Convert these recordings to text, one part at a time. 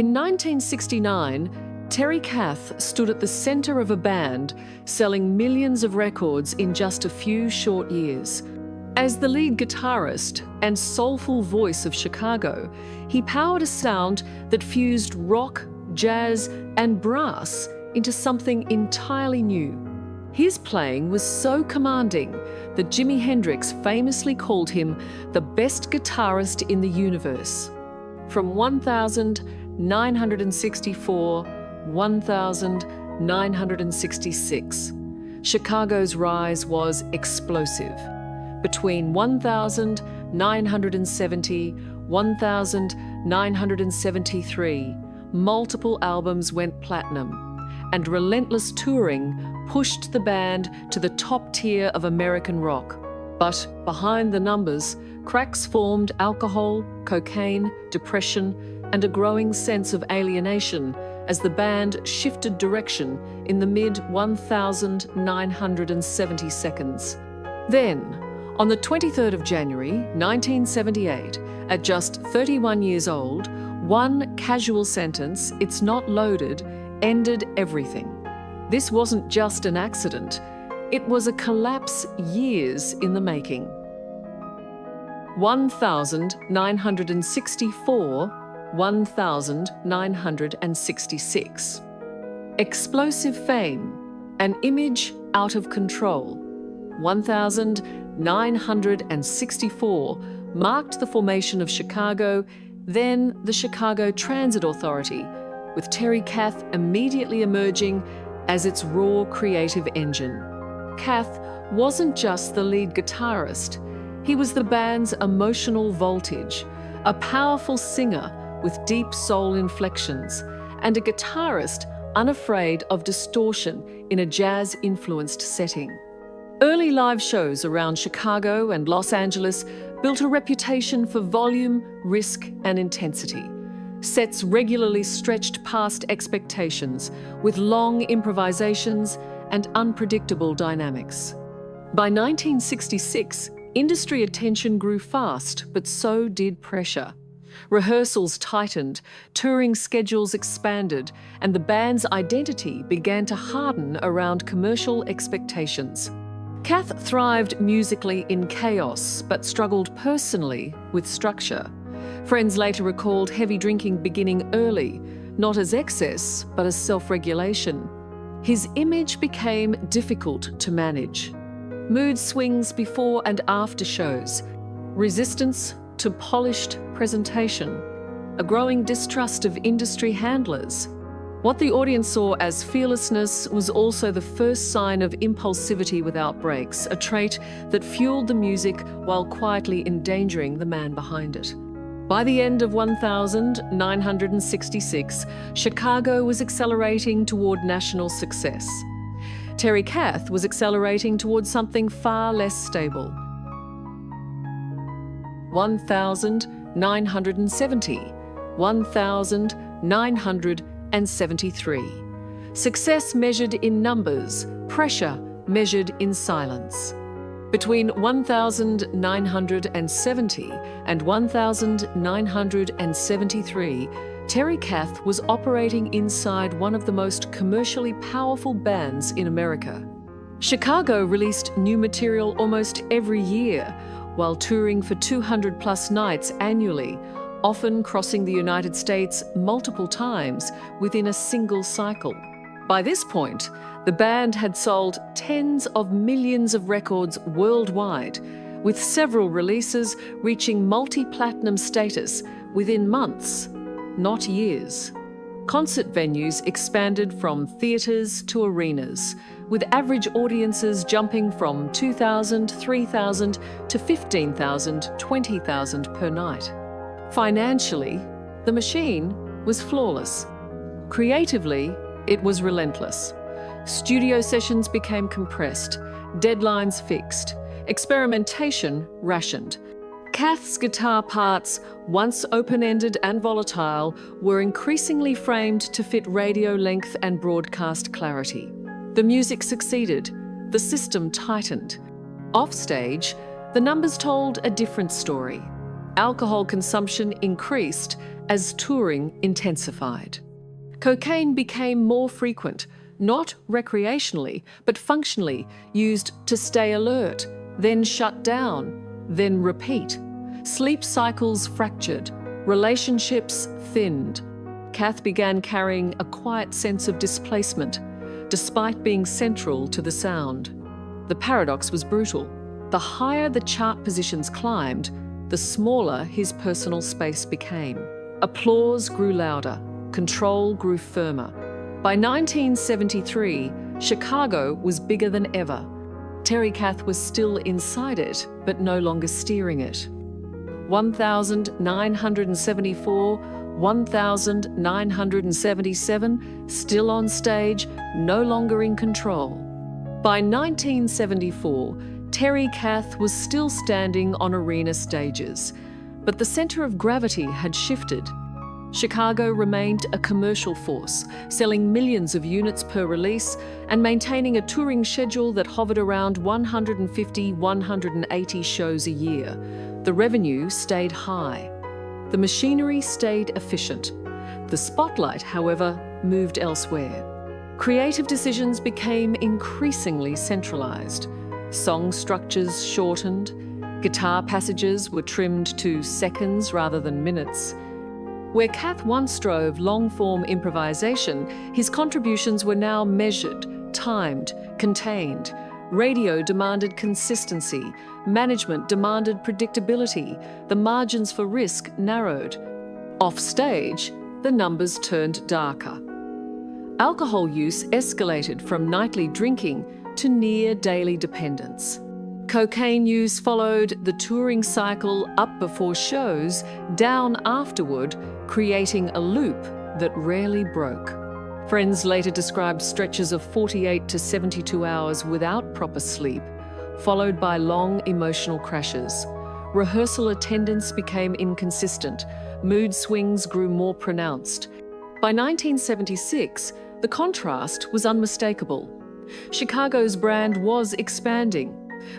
In 1969, Terry Kath stood at the center of a band selling millions of records in just a few short years. As the lead guitarist and soulful voice of Chicago, he powered a sound that fused rock, jazz, and brass into something entirely new. His playing was so commanding that Jimi Hendrix famously called him the best guitarist in the universe. From 1964, 1966, Chicago's rise was explosive. Between 1970, 1973, multiple albums went platinum, and relentless touring pushed the band to the top tier of American rock. But behind the numbers, cracks formed: alcohol, cocaine, depression, and a growing sense of alienation as the band shifted direction in the mid-1970 seconds. Then, on the 23rd of January, 1978, at just 31 years old, one casual sentence, "It's not loaded," ended everything. This wasn't just an accident. It was a collapse years in the making. 1964, 1966. Explosive fame, an image out of control. 1964 marked the formation of Chicago, then the Chicago Transit Authority, with Terry Kath immediately emerging as its raw creative engine. Kath wasn't just the lead guitarist. He was the band's emotional voltage, a powerful singer with deep soul inflections, and a guitarist unafraid of distortion in a jazz-influenced setting. Early live shows around Chicago and Los Angeles built a reputation for volume, risk, and intensity. Sets regularly stretched past expectations, with long improvisations and unpredictable dynamics. By 1966, industry attention grew fast, but so did pressure. Rehearsals tightened, touring schedules expanded, and the band's identity began to harden around commercial expectations. Kath thrived musically in chaos, but struggled personally with structure. Friends later recalled heavy drinking beginning early, not as excess, but as self-regulation. His image became difficult to manage. Mood swings before and after shows, resistance to polished presentation, a growing distrust of industry handlers. What the audience saw as fearlessness was also the first sign of impulsivity without brakes, a trait that fueled the music while quietly endangering the man behind it. By the end of 1966, Chicago was accelerating toward national success. Terry Kath was accelerating towards something far less stable. 1970, 1973. Success measured in numbers, pressure measured in silence. Between 1970 and 1973, Terry Kath was operating inside one of the most commercially powerful bands in America. Chicago released new material almost every year, while touring for 200+ nights annually, often crossing the United States multiple times within a single cycle. By this point, the band had sold tens of millions of records worldwide, with several releases reaching multi-platinum status within months, not years. Concert venues expanded from theatres to arenas, with average audiences jumping from 2,000, 3,000 to 15,000, 20,000 per night. Financially, the machine was flawless. Creatively, it was relentless. Studio sessions became compressed, deadlines fixed, experimentation rationed. Kath's guitar parts, once open-ended and volatile, were increasingly framed to fit radio length and broadcast clarity. The music succeeded, the system tightened. Offstage, the numbers told a different story. Alcohol consumption increased as touring intensified. Cocaine became more frequent, not recreationally, but functionally, used to stay alert, then shut down, then repeat. Sleep cycles fractured, relationships thinned. Kath began carrying a quiet sense of displacement, despite being central to the sound. The paradox was brutal. The higher the chart positions climbed, the smaller his personal space became. Applause grew louder, control grew firmer. By 1973, Chicago was bigger than ever. Terry Kath was still inside it, but no longer steering it. 1,974, 1,977, still on stage, no longer in control. By 1974, Terry Kath was still standing on arena stages, but the centre of gravity had shifted. Chicago remained a commercial force, selling millions of units per release and maintaining a touring schedule that hovered around 150, 180 shows a year. The revenue stayed high. The machinery stayed efficient. The spotlight, however, moved elsewhere. Creative decisions became increasingly centralised. Song structures shortened. Guitar passages were trimmed to seconds rather than minutes. Where Kath once drove long-form improvisation, his contributions were now measured, timed, contained. Radio demanded consistency. Management demanded predictability. The margins for risk narrowed. Off stage, the numbers turned darker. Alcohol use escalated from nightly drinking to near daily dependence. Cocaine use followed the touring cycle up before shows, down afterward, creating a loop that rarely broke. Friends later described stretches of 48 to 72 hours without proper sleep, followed by long emotional crashes. Rehearsal attendance became inconsistent. Mood swings grew more pronounced. By 1976, the contrast was unmistakable. Chicago's brand was expanding,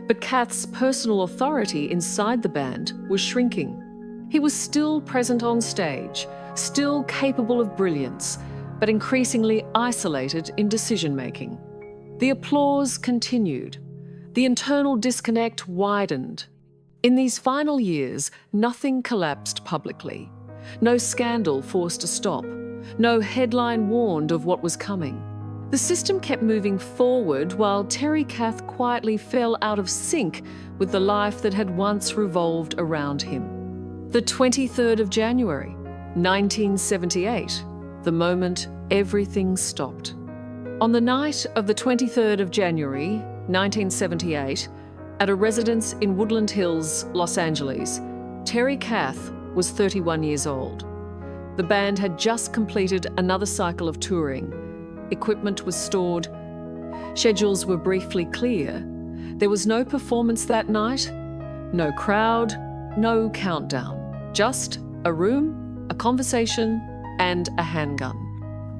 but Kath's personal authority inside the band was shrinking. He was still present on stage, still capable of brilliance, but increasingly isolated in decision-making. The applause continued. The internal disconnect widened. In these final years, nothing collapsed publicly. No scandal forced a stop. No headline warned of what was coming. The system kept moving forward while Terry Kath quietly fell out of sync with the life that had once revolved around him. The 23rd of January, 1978, the moment everything stopped. On the night of the 23rd of January, 1978, at a residence in Woodland Hills, Los Angeles, Terry Kath was 31 years old. The band had just completed another cycle of touring. Equipment was stored. Schedules were briefly clear. There was no performance that night, no crowd, no countdown. Just a room, a conversation, and a handgun.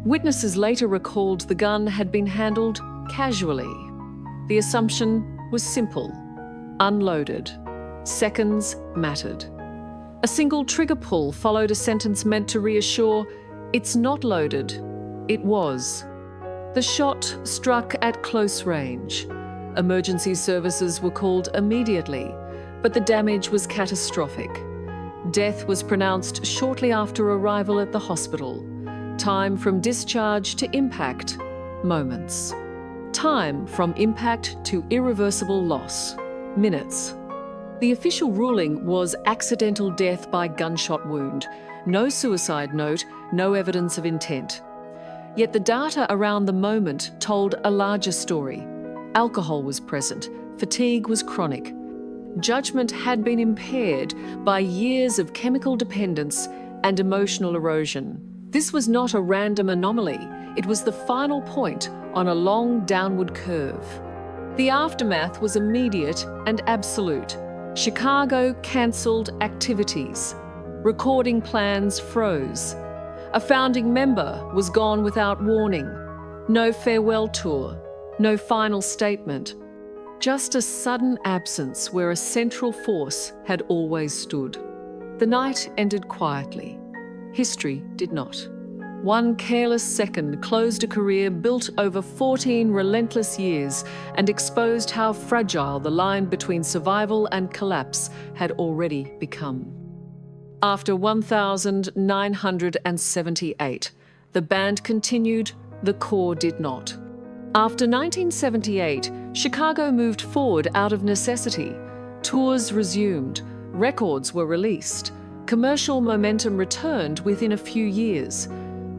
Witnesses later recalled the gun had been handled casually. The assumption was simple: unloaded. Seconds mattered. A single trigger pull followed a sentence meant to reassure, "It's not loaded, it was." The shot struck at close range. Emergency services were called immediately, but the damage was catastrophic. Death was pronounced shortly after arrival at the hospital. Time from discharge to impact, moments. Time from impact to irreversible loss, minutes. The official ruling was accidental death by gunshot wound. No suicide note, no evidence of intent. Yet the data around the moment told a larger story. Alcohol was present, fatigue was chronic. Judgment had been impaired by years of chemical dependence and emotional erosion. This was not a random anomaly. It was the final point on a long downward curve. The aftermath was immediate and absolute. Chicago cancelled activities. Recording plans froze. A founding member was gone without warning. No farewell tour, no final statement. Just a sudden absence where a central force had always stood. The night ended quietly. History did not. One careless second closed a career built over 14 relentless years and exposed how fragile the line between survival and collapse had already become. After 1978, the band continued, the core did not. After 1978, Chicago moved forward out of necessity. Tours resumed, records were released, commercial momentum returned within a few years.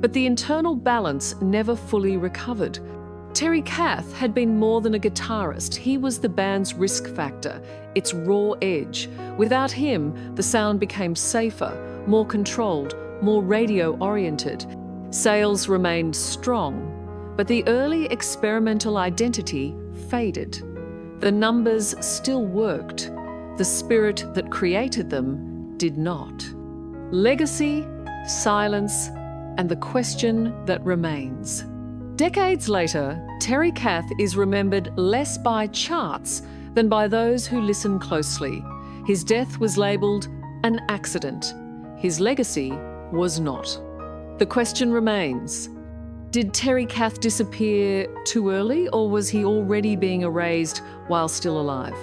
But the internal balance never fully recovered. Terry Kath had been more than a guitarist. He was the band's risk factor, its raw edge. Without him, the sound became safer, more controlled, more radio-oriented. Sales remained strong, but the early experimental identity faded. The numbers still worked. The spirit that created them did not. Legacy, silence, and the question that remains. Decades later, Terry Kath is remembered less by charts than by those who listen closely. His death was labelled an accident. His legacy was not. The question remains, did Terry Kath disappear too early, or was he already being erased while still alive?